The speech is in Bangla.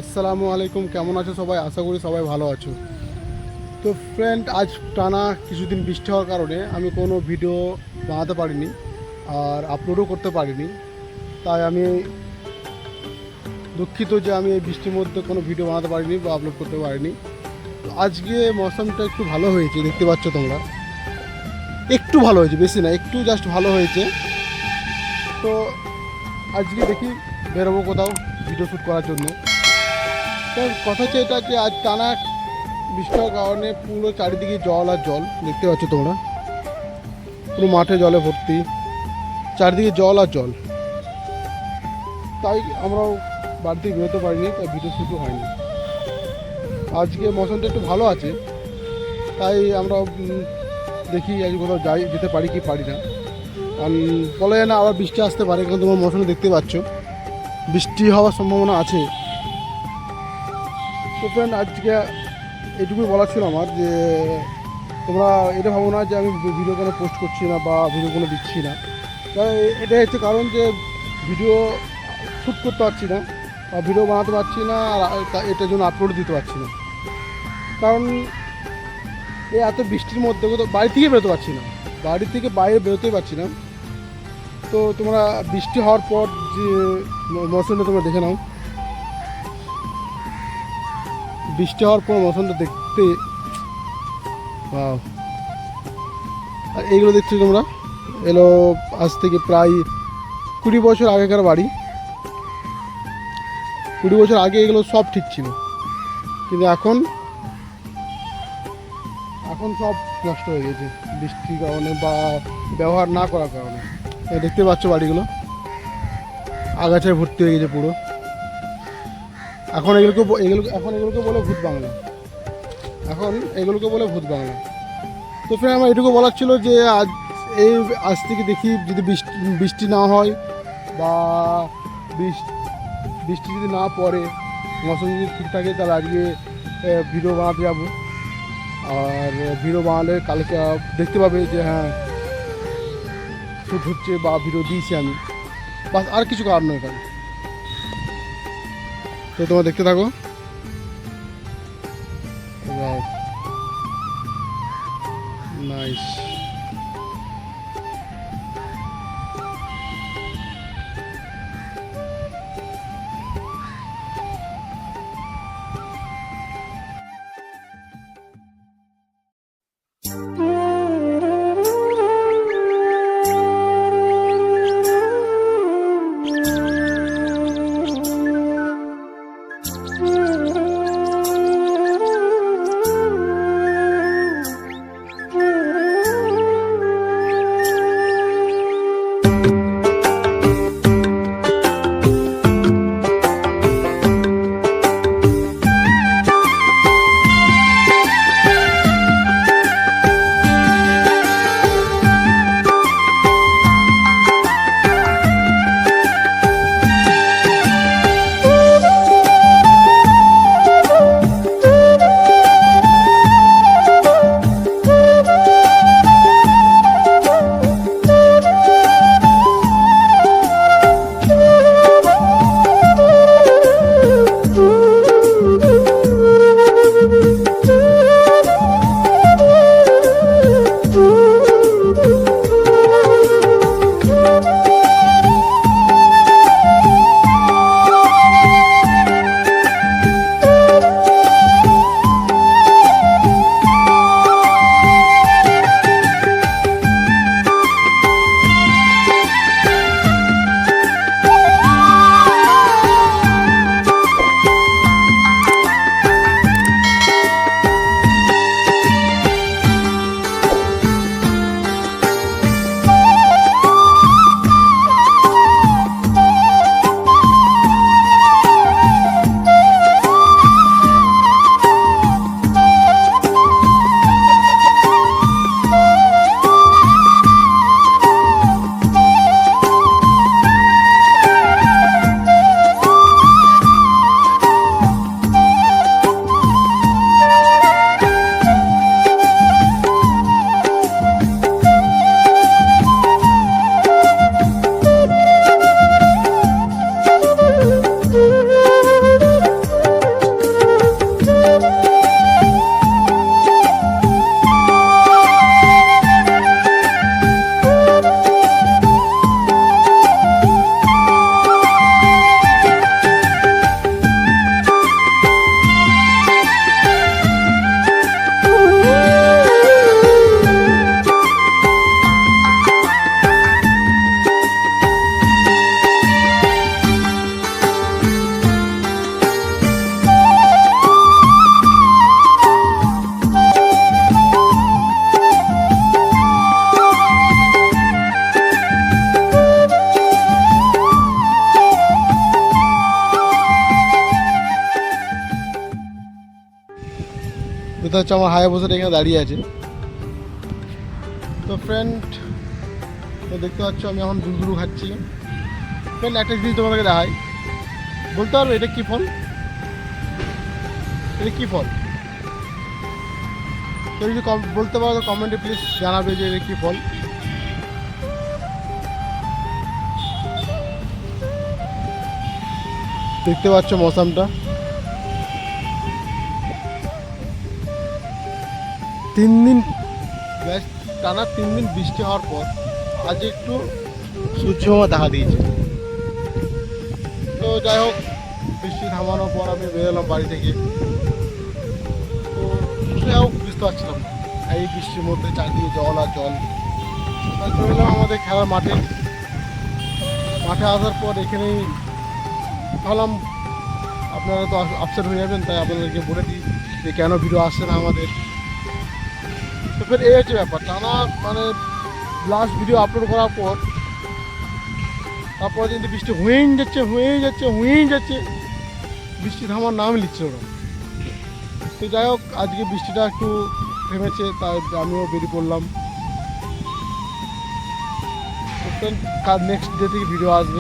আসসালামু আলাইকুম, কেমন আছো সবাই? আশা করি সবাই ভালো আছো। তো ফ্রেন্ড, আজ টানা কিছুদিন বৃষ্টি হওয়ার কারণে আমি কোনো ভিডিও বানাতে পারিনি আর আপলোডও করতে পারিনি। তাই আমি দুঃখিত যে আমি এই বৃষ্টির মধ্যে কোনো ভিডিও বানাতে পারিনি বা আপলোড করতে পারিনি। তো আজকে মৌসুমটা একটু ভালো হয়েছে, দেখতে পাচ্ছ তোমরা। একটু ভালো হয়েছে, বেশি না, একটু জাস্ট ভালো হয়েছে। তো আজকে দেখি বেরোবো কোথাও ভিডিও শ্যুট করার জন্য। তো কথা হচ্ছে এটা যে আজ টানা বৃষ্টি হওয়ার কারণে পুরো চারিদিকে জল আর জল, দেখতে পাচ্ছ তোমরা। পুরো মাঠে জলে ভর্তি, চারিদিকে জল আর জল। তাই আমরাও বাড়ি থেকে বেরোতে পারিনি, তাই ভিডিও শ্যুটও হয়নি। আজকে মৌসুমটা একটু ভালো আছে, তাই আমরা দেখি আজ কোথাও যেতে পারি কি পারি না। কারণ বলা যায় না আবার বৃষ্টি আসতে পারে, কারণ তোমার মৌসুমে দেখতে পাচ্ছ বৃষ্টি হওয়ার সম্ভাবনা আছে। তো ফ্রেন্ড, আজকে এটুকুই বলা ছিল আমার, যে তোমরা এটা ভাবো না যে আমি ভিডিও কোনো পোস্ট করছি না বা ভিডিও কোনো দিচ্ছি না। তাই এটাই হচ্ছে কারণ, যে ভিডিও শ্যুট করতে পারছি না বা ভিডিও বানাতে পারছি না, আর এটার জন্য আপলোড দিতে পারছি না। কারণ এই এত বৃষ্টির মধ্যে কোথাও বাড়ি থেকে বেরোতে পারছি না, বাড়ি থেকে বাইরে বেরোতেই পারছি না। তো তোমরা বৃষ্টি হওয়ার পর যে মৌসুমটা তোমরা দেখে নাও, বৃষ্টি হওয়ার পর মৌসুমটা দেখতে আর এইগুলো দেখছো তোমরা, এলো আজ থেকে প্রায় 20 বছর আগেকার বাড়ি। 20 বছর আগে এগুলো সব ঠিক ছিল, কিন্তু এখন সব নষ্ট হয়ে গেছে বৃষ্টির কারণে বা ব্যবহার না করার কারণে। দেখতে পাচ্ছ বাড়িগুলো আগাছায় ভর্তি হয়ে গেছে পুরো। এখন এগুলোকে বলে ভূত বাংলা, ভূত বাংলা। তো ফ্রেন্ড, আমার এটুকু বলার ছিল যে আজ থেকে দেখি যদি বৃষ্টি না হয় বা বৃষ্টি যদি না পড়ে, মৌসুম যদি ঠিক থাকে, তাহলে আজকে ভিডিও বানাতে যাবো। আর ভিডিও বানালে কালকে দেখতে পাবে যে হ্যাঁ শ্যুট হচ্ছে বা ভিডিও দিয়েছি আমি, বাস, আর কিছু কারণ নয় এখানে। তো তোমরা দেখতে থাকো। নাইস। এটা হচ্ছে আমার হায়াবুসাটা এখানে দাঁড়িয়ে আছে। তো ফ্রেন্ড, তো দেখতে পাচ্ছ আমি এখন দুলদুলু খাচ্ছি। ফ্রেন্ড, একটা জিনিস তোমাদেরকে দেখাই, বলতে পারবে এটা কী ফল? এটা কী ফল? কেউ যদি বলতে পারো তো কমেন্টে প্লিজ জানাবে যে এটা কী ফল। দেখতে পাচ্ছ মৌসামটা, 3 দিন টানা 3 দিন বৃষ্টি হওয়ার পর আজ একটু সূর্যমা দেখা দিয়েছে। তো যাই হোক, বৃষ্টি থামানোর পর আমি বেরোলাম বাড়ি থেকে। তো যাই হোক, বুঝতে পারছিলাম না এই বৃষ্টির মধ্যে চারদিকে জল আর জল। তাই চলে এলাম আমাদের খেলার মাঠে। মাঠে আসার পর এখানেই ভাবলাম আপনারা তো আপসেট হয়ে যাবেন, তাই আপনাদেরকে বলে দিই যে কেন ভিডিও আসছে না আমাদের। তো ফের এই হচ্ছে ব্যাপার, টানা মানে লাস্ট ভিডিও আপলোড করার পর তারপরে কিন্তু বৃষ্টি হয়েই যাচ্ছে, বৃষ্টি থামার নাম নিচ্ছে ওরা। তো যাই হোক, আজকে বৃষ্টিটা একটু থেমেছে, তাই আমিও বেরিয়ে পড়লাম। নেক্সট ডে থেকে ভিডিও আসবে।